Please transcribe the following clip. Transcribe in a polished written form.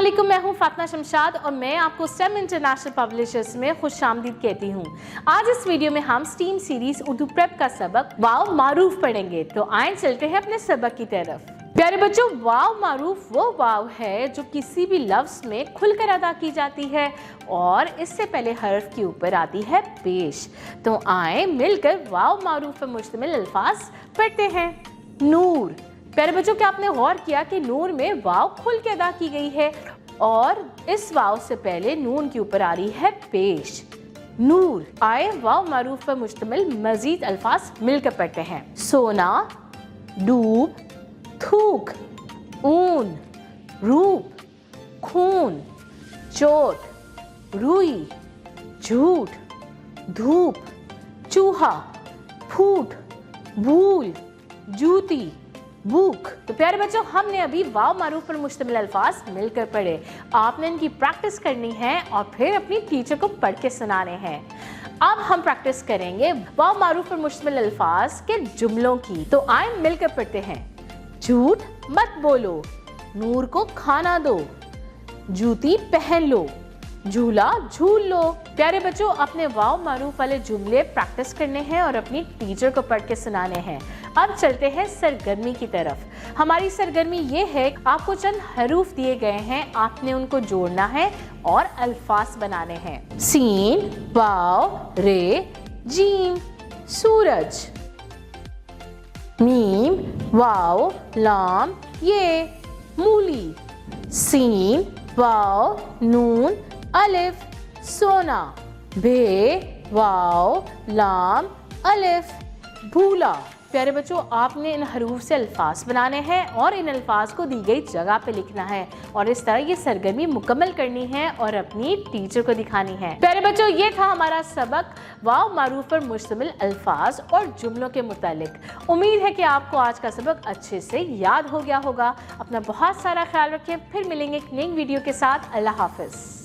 अस्सलामुअलैकुम, मैं हूं फातिमा शमशाद और मैं आपको स्टेम इंटरनेशनल पब्लिशर्स में खुशामदीद कहती हूं। आज इस वीडियो में हम स्टीम सीरीज उर्दू प्रेप का सबक वाव मारूफ पढ़ेंगे। तो आइए चलते हैं अपने सबक की तरफ। प्यारे बच्चों, वाव मारूफ वो वाव है जो किसी भी लफ्ज में खुलकर अदा की जाती है और इससे पहले हर्फ के ऊपर आती है पेश। तो आए मिलकर वाव मारूफ पर मुश्तमिल अल्फाज पढ़ते हैं। नूर। प्यारे बच्चों, क्या आपने गौर किया कि नूर में वाव खुल के अदा की गई है और इस वाव से पहले नून के ऊपर आ रही है पेश। नूर। आए वाव मारूफ पर मुश्तमिल मजीद अल्फाज मिलकर पढ़ते हैं। सोना, डूब, थूक, ऊन, रूप, खून, चोट, रुई, झूठ, धूप, चूहा, फूट, भूल, जूती, भूख। तो प्यारे बच्चों, हमने अभी वाव मारूफ पर मुश्तमिल अल्फाज मिलकर पढ़े। आपने इनकी प्रैक्टिस करनी है और फिर अपनी टीचर को पढ़ के सुनाने हैं। अब हम प्रैक्टिस करेंगे वाव मारूफ पर मुश्तमिल अल्फाज के जुमलों की। तो आए मिलकर पढ़ते हैं। झूठ मत बोलो, नूर को खाना दो, जूती पहन लो, झूला झूल लो। प्यारे बच्चों, अपने वाव मारूफ वाले जुमले प्रैक्टिस करने हैं और अपनी टीचर को पढ़ के सुनाने हैं। अब चलते हैं सरगर्मी की तरफ। हमारी सरगर्मी ये है, आपको चंद हरूफ दिए गए हैं, आपने उनको जोड़ना है और अल्फाज बनाने हैं। सीन, वाव, रे, जीम। सूरज। मीम, वाव, लाम, ये। मूली। सीन, वाव, नून, अलिफ। सोना। बे, वाव, लाम, अलिफ। भूला। प्यारे बच्चों, आपने इन हरूफ से अल्फाज बनाने हैं और इन अल्फाज को दी गई जगह पे लिखना है और इस तरह ये सरगर्मी मुकम्मल करनी है और अपनी टीचर को दिखानी है। प्यारे बच्चों, ये था हमारा सबक वाव मारूफ पर मुश्तमिल अल्फाज और जुमलों के मुतालिक। उम्मीद है कि आपको आज का सबक अच्छे से याद हो गया होगा। अपना बहुत सारा ख्याल रखें, फिर मिलेंगे एक नई वीडियो के साथ। अल्लाह हाफिज।